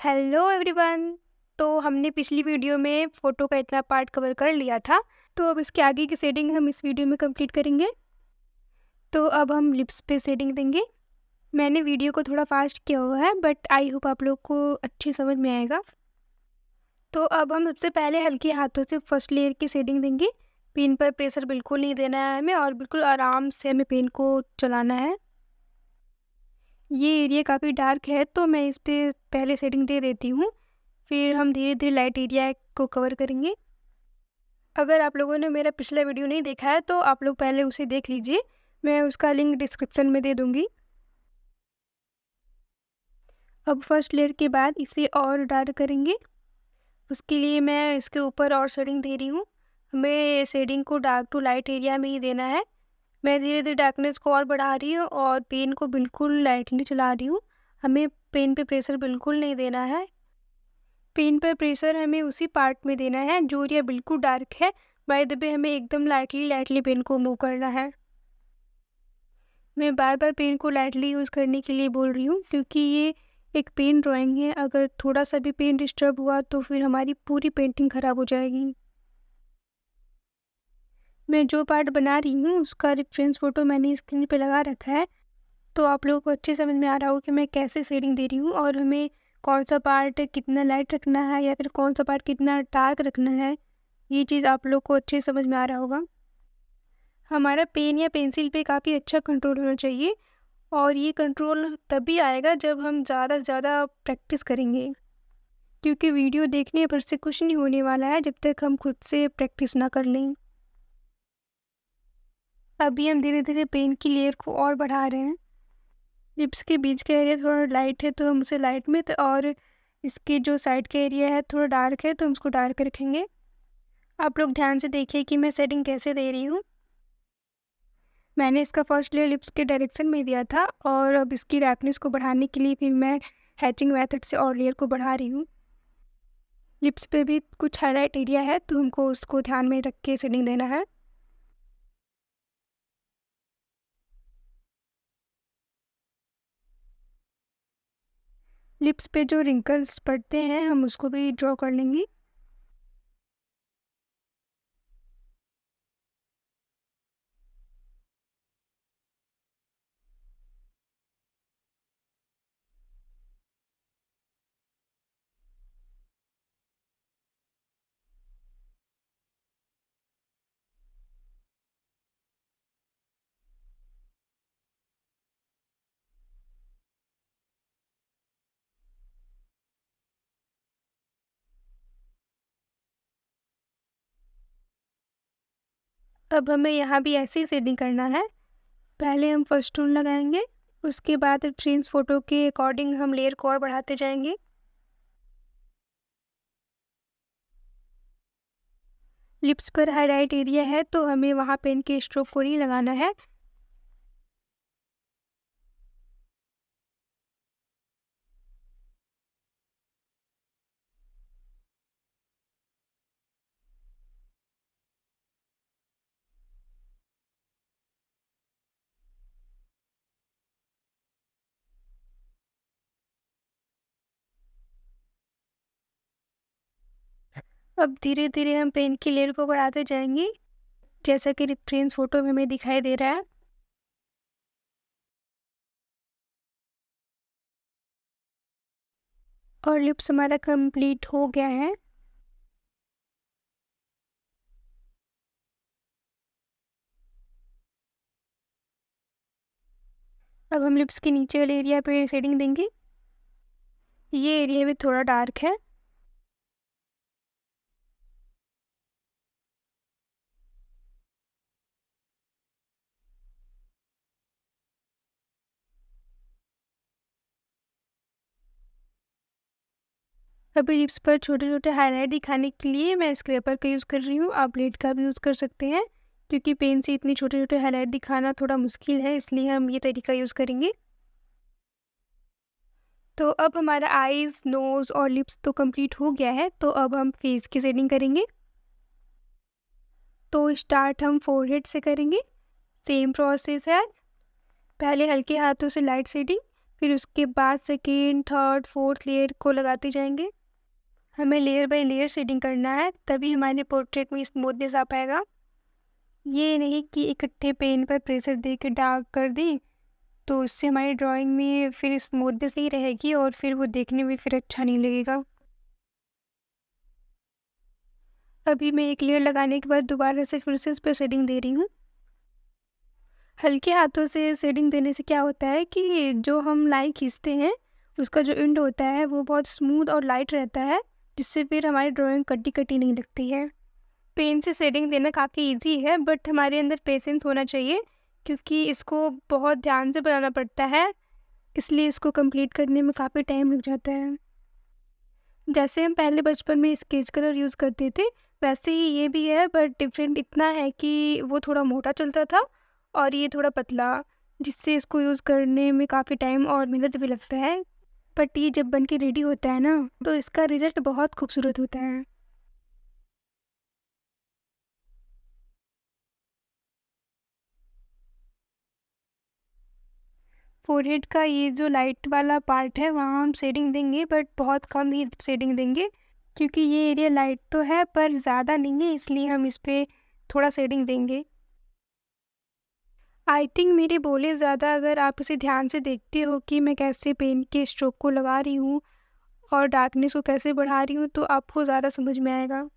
Hello everyone. तो हमने पिछली वीडियो में फ़ोटो का इतना पार्ट कवर कर लिया था, तो अब इसके आगे की शेडिंग हम इस वीडियो में कंप्लीट करेंगे। तो अब हम लिप्स पे शेडिंग देंगे। मैंने वीडियो को थोड़ा फास्ट किया हुआ है, बट आई होप आप लोग को अच्छी समझ में आएगा। तो अब हम सबसे पहले हल्के हाथों से फर्स्ट लेयर की शेडिंग देंगे। पेन पर प्रेशर बिल्कुल नहीं देना है हमें, और बिल्कुल आराम से हमें पेन को चलाना है। ये एरिया काफ़ी डार्क है, तो मैं इस पर पहले शेडिंग दे देती हूँ, फिर हम धीरे धीरे लाइट एरिया को कवर करेंगे। अगर आप लोगों ने मेरा पिछला वीडियो नहीं देखा है तो आप लोग पहले उसे देख लीजिए, मैं उसका लिंक डिस्क्रिप्शन में दे दूँगी। अब फर्स्ट लेयर के बाद इसे और डार्क करेंगे। उसके लिए मैं इसके ऊपर और शेडिंग दे रही हूँ। हमें शेडिंग को डार्क टू लाइट एरिया में ही देना है। मैं धीरे धीरे डार्कनेस को और बढ़ा रही हूँ और पेन को बिल्कुल लाइटली चला रही हूँ। हमें पेन पे प्रेशर बिल्कुल नहीं देना है। पेन पर प्रेशर हमें उसी पार्ट में देना है जो एरिया बिल्कुल डार्क है। बाय द वे हमें एकदम लाइटली पेन को मूव करना है। मैं बार बार पेन को लाइटली यूज़ करने के लिए बोल रही हूँ, क्योंकि ये एक पेन ड्राइंग है। अगर थोड़ा सा भी पेन डिस्टर्ब हुआ तो फिर हमारी पूरी पेंटिंग ख़राब हो जाएगी। मैं जो पार्ट बना रही हूँ उसका रेफरेंस फ़ोटो मैंने स्क्रीन पे लगा रखा है, तो आप लोगों को अच्छे समझ में आ रहा होगा कि मैं कैसे शेडिंग दे रही हूँ और हमें कौन सा पार्ट कितना लाइट रखना है या फिर कौन सा पार्ट कितना डार्क रखना है। ये चीज़ आप लोग को अच्छे समझ में आ रहा होगा। हमारा पेन या पेंसिल पे काफ़ी अच्छा कंट्रोल होना चाहिए, और ये कंट्रोल तभी आएगा जब हम ज़्यादा से ज़्यादा प्रैक्टिस करेंगे, क्योंकि वीडियो देखने पर से कुछ नहीं होने वाला है जब तक हम खुद से प्रैक्टिस ना कर लें। अभी हम धीरे धीरे पेन की लेयर को और बढ़ा रहे हैं। लिप्स के बीच का एरिया थोड़ा लाइट है तो हम उसे लाइट में, और इसके जो साइड का एरिया है थोड़ा डार्क है तो हम उसको डार्क रखेंगे। आप लोग ध्यान से देखिए कि मैं सेटिंग कैसे दे रही हूँ। मैंने इसका फर्स्ट लेयर लिप्स के डायरेक्शन में दिया था, और अब इसकी डार्कनेस को बढ़ाने के लिए फिर मैं हैचिंग मेथड से और लेयर को बढ़ा रही हूँ। लिप्स पे भी कुछ हाईलाइट एरिया है तो हमको उसको ध्यान में रख के शेडिंग देना है। लिप्स पे जो रिंकल्स पड़ते हैं हम उसको भी ड्रॉ कर लेंगे। अब हमें यहाँ भी ऐसे ही शेडिंग करना है। पहले हम फर्स्ट टोन लगाएंगे, उसके बाद रेफरेंस फ़ोटो के अकॉर्डिंग हम लेयर को और बढ़ाते जाएंगे। लिप्स पर हाईलाइट एरिया है तो हमें वहाँ पेन के स्ट्रोक को नहीं लगाना है। अब धीरे धीरे हम पेन की लेयर को बढ़ाते जाएंगे, जैसा कि रेफरेंस फ़ोटो में हमें दिखाई दे रहा है। और लिप्स हमारा कंप्लीट हो गया है। अब हम लिप्स के नीचे वाले एरिया पे शेडिंग देंगे। ये एरिया भी थोड़ा डार्क है। अभी लिप्स पर छोटे छोटे हाईलाइट दिखाने के लिए मैं स्क्रैपर का यूज़ कर रही हूँ। आप ब्लेड का भी यूज़ कर सकते हैं, क्योंकि पेन से इतने छोटे छोटे हाईलाइट दिखाना थोड़ा मुश्किल है, इसलिए हम ये तरीका यूज़ करेंगे। तो अब हमारा आईज़, नोज़ और लिप्स तो कंप्लीट हो गया है, तो अब हम फेस की शेडिंग करेंगे। तो स्टार्ट हम फोरहेड से करेंगे। सेम प्रोसेस है, पहले हल्के हाथों से लाइट शेडिंग, फिर उसके बाद सेकेंड, थर्ड, फोर्थ लेयर को लगाते जाएंगे। हमें लेयर बाय लेयर शेडिंग करना है, तभी हमारे पोर्ट्रेट में स्मूथनेस आ पाएगा। ये नहीं कि इकट्ठे पेन पर प्रेशर दे के डार्क कर दी, तो इससे हमारी ड्राइंग में फिर स्मूथनेस नहीं रहेगी और फिर वो देखने में फिर अच्छा नहीं लगेगा। अभी मैं एक लेयर लगाने के बाद दोबारा से फिर से इस पर शेडिंग दे रही हूँ। हल्के हाथों से शेडिंग देने से क्या होता है कि जो हम लाइन खींचते हैं उसका जो एंड होता है वो बहुत स्मूथ और लाइट रहता है, जिससे फिर हमारी ड्राइंग कटी कटी नहीं लगती है। पेन से शेडिंग देना काफ़ी इजी है, बट हमारे अंदर पेशेंस होना चाहिए क्योंकि इसको बहुत ध्यान से बनाना पड़ता है, इसलिए इसको कंप्लीट करने में काफ़ी टाइम लग जाता है। जैसे हम पहले बचपन में स्केच कलर यूज़ करते थे, वैसे ही ये भी है, बट डिफरेंट इतना है कि वो थोड़ा मोटा चलता था और ये थोड़ा पतला, जिससे इसको यूज़ करने में काफ़ी टाइम और मेहनत भी लगता है। बट ये जब बन के रेडी होता है ना, तो इसका रिज़ल्ट बहुत खूबसूरत होता है। फोरहेड का ये जो लाइट वाला पार्ट है वहाँ हम शेडिंग देंगे, बट बहुत कम ही शेडिंग देंगे क्योंकि ये एरिया लाइट तो है पर ज़्यादा नहीं है, इसलिए हम इस पर थोड़ा शेडिंग देंगे। आई थिंक मेरे बोले ज़्यादा अगर आप इसे ध्यान से देखते हो कि मैं कैसे पेन के स्ट्रोक को लगा रही हूँ और डार्कनेस को कैसे बढ़ा रही हूँ, तो आपको ज़्यादा समझ में आएगा।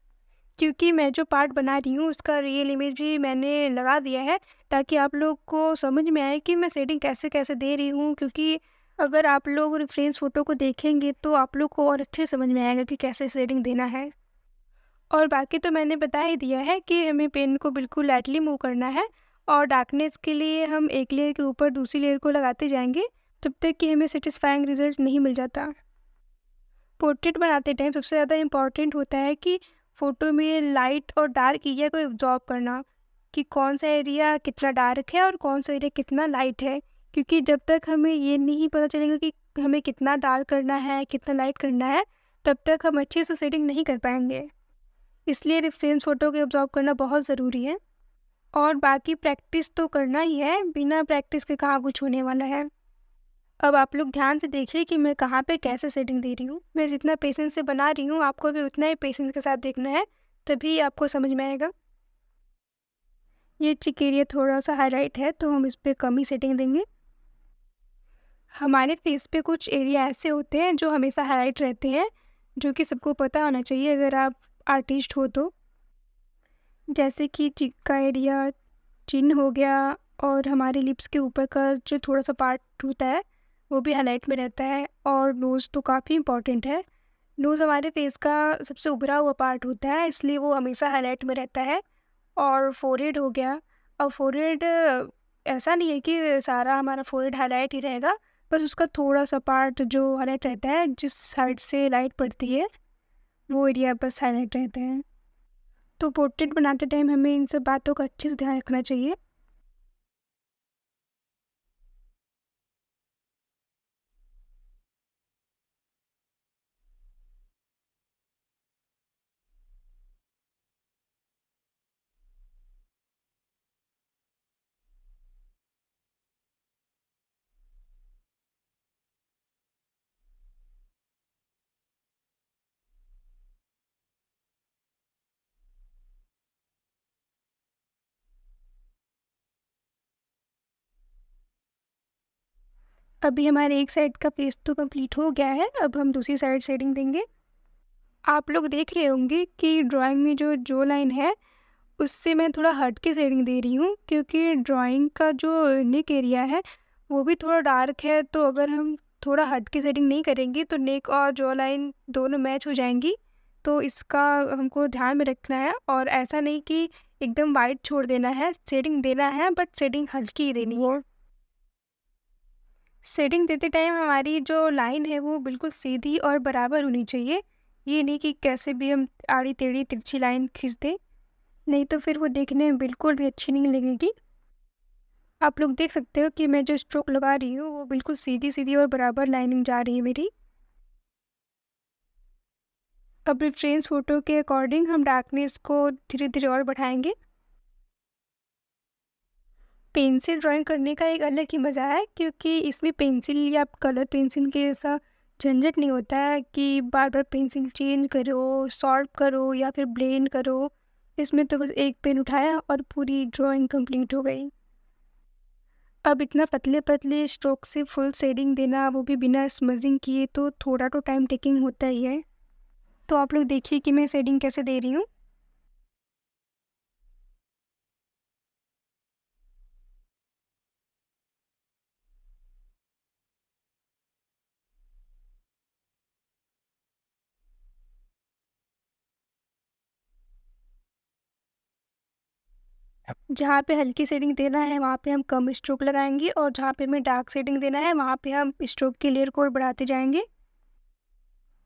क्योंकि मैं जो पार्ट बना रही हूँ उसका रियल इमेज भी मैंने लगा दिया है, ताकि आप लोग को समझ में आए कि मैं शेडिंग कैसे कैसे दे रही हूँ। क्योंकि अगर आप लोग रेफरेंस फ़ोटो को देखेंगे तो आप लोग को और अच्छे समझ में आएगा कि कैसे शेडिंग देना है। और बाकी तो मैंने बता ही दिया है कि हमें पेन को बिल्कुल लाइटली मूव करना है और डार्कनेस के लिए हम एक लेयर के ऊपर दूसरी लेयर को लगाते जाएंगे जब तक कि हमें सेटिस्फाइंग रिजल्ट नहीं मिल जाता। पोर्ट्रेट बनाते टाइम सबसे ज़्यादा इम्पॉर्टेंट होता है कि फ़ोटो में लाइट और डार्क एरिया को एब्जॉर्ब करना, कि कौन सा एरिया कितना डार्क है और कौन सा एरिया कितना लाइट है। क्योंकि जब तक हमें ये नहीं पता चलेगा कि हमें कितना डार्क करना है कितना लाइट करना है, तब तक हम अच्छे से सेटिंग नहीं कर पाएंगे। इसलिए रेफरेंस फ़ोटो को एब्जॉर्ब करना बहुत ज़रूरी है। और बाकी प्रैक्टिस तो करना ही है, बिना प्रैक्टिस के कहाँ कुछ होने वाला है। अब आप लोग ध्यान से देखिए कि मैं कहाँ पे कैसे सेटिंग दे रही हूँ। मैं जितना पेशेंस से बना रही हूँ आपको भी उतना ही पेशेंस के साथ देखना है, तभी आपको समझ में आएगा। ये चिक एरिया थोड़ा सा हाईलाइट है तो हम इस पर कम ही सेटिंग देंगे। हमारे फेस पे कुछ एरिया ऐसे होते हैं जो हमेशा हाईलाइट रहते हैं, जो कि सबको पता होना चाहिए अगर आप आर्टिस्ट हो तो। जैसे कि चिक का एरिया, चिन हो गया, और हमारे लिप्स के ऊपर का जो थोड़ा सा पार्ट होता है वो भी हाईलाइट में रहता है। और नोज़ तो काफ़ी इंपॉर्टेंट है। नोज़ हमारे फेस का सबसे उभरा हुआ पार्ट होता है, इसलिए वो हमेशा हाईलाइट में रहता है। और फोरहेड हो गया। अब फोरहेड ऐसा नहीं है कि सारा हमारा फोरहेड हाईलाइट ही रहेगा, बस उसका थोड़ा सा पार्ट जो हाईलाइट रहता है, जिस साइड से लाइट पड़ती है वो एरिया बस हाईलाइट रहते हैं। तो पोर्ट्रेट बनाते टाइम हमें इन सब बातों का अच्छे से ध्यान रखना चाहिए। अभी हमारे एक साइड का फेस तो कंप्लीट हो गया है, अब हम दूसरी साइड शेडिंग देंगे। आप लोग देख रहे होंगे कि ड्राइंग में जो लाइन है उससे मैं थोड़ा हट के शेडिंग दे रही हूँ, क्योंकि ड्राइंग का जो नेक एरिया है वो भी थोड़ा डार्क है। तो अगर हम थोड़ा हट के शेडिंग नहीं करेंगे तो नेक और जॉ लाइन दोनों मैच हो जाएंगी। तो इसका हमको ध्यान में रखना है, और ऐसा नहीं कि एकदम वाइट छोड़ देना है, शेडिंग देना है बट शेडिंग हल्की ही देनी है। शेडिंग देते टाइम हमारी जो लाइन है वो बिल्कुल सीधी और बराबर होनी चाहिए। ये नहीं कि कैसे भी हम आड़ी टेढ़ी तिरछी लाइन खींच दें, नहीं तो फिर वो देखने में बिल्कुल भी अच्छी नहीं लगेगी। आप लोग देख सकते हो कि मैं जो स्ट्रोक लगा रही हूँ वो बिल्कुल सीधी सीधी और बराबर लाइनिंग जा रही है मेरी। अब रेफरेंस फ़ोटो के अकॉर्डिंग हम डार्कनेस को धीरे धीरे और बढ़ाएंगे। पेन से ड्राइंग करने का एक अलग ही मज़ा है, क्योंकि इसमें पेंसिल या कलर पेंसिल के जैसा झंझट नहीं होता है कि बार बार पेंसिल चेंज करो, शार्प करो या फिर ब्लेंड करो। इसमें तो बस एक पेन उठाया और पूरी ड्राइंग कंप्लीट हो गई। अब इतना पतले पतले स्ट्रोक से फुल शेडिंग देना, वो भी बिना स्मजिंग किए, तो थोड़ा तो टाइम टेकिंग होता ही है। तो आप लोग देखिए कि मैं शेडिंग कैसे दे रही हूँ। जहाँ पे हल्की शेडिंग देना है वहाँ पे हम कम स्ट्रोक लगाएंगे, और जहाँ पे हमें डार्क शेडिंग देना है वहाँ पे हम स्ट्रोक की लेयर को और बढ़ाते जाएंगे।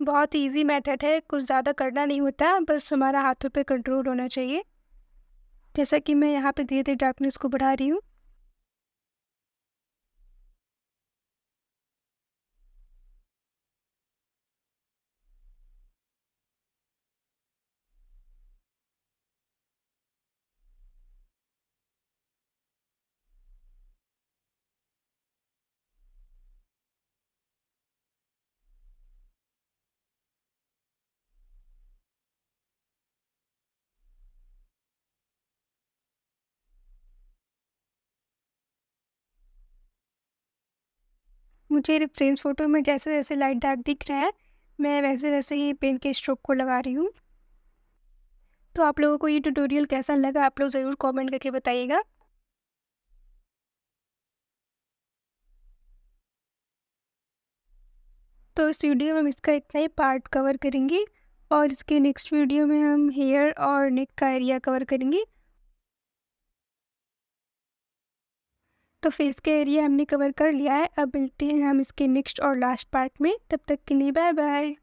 बहुत इजी मेथड है, कुछ ज़्यादा करना नहीं होता, बस हमारा हाथों पे कंट्रोल होना चाहिए। जैसा कि मैं यहाँ पे धीरे धीरे डार्कनेस को बढ़ा रही हूँ। मुझे रेफरेंस फ़ोटो में जैसे जैसे लाइट डार्क दिख रहा है, मैं वैसे वैसे ही पेन के स्ट्रोक को लगा रही हूँ। तो आप लोगों को ये ट्यूटोरियल कैसा लगा, आप लोग ज़रूर कमेंट करके बताइएगा। तो इस वीडियो में हम इसका इतना ही पार्ट कवर करेंगे, और इसके नेक्स्ट वीडियो में हम हेयर और नेक का एरिया कवर करेंगे। तो फेस का एरिया हमने कवर कर लिया है। अब मिलते हैं हम इसके नेक्स्ट और लास्ट पार्ट में। तब तक के लिए बाय बाय।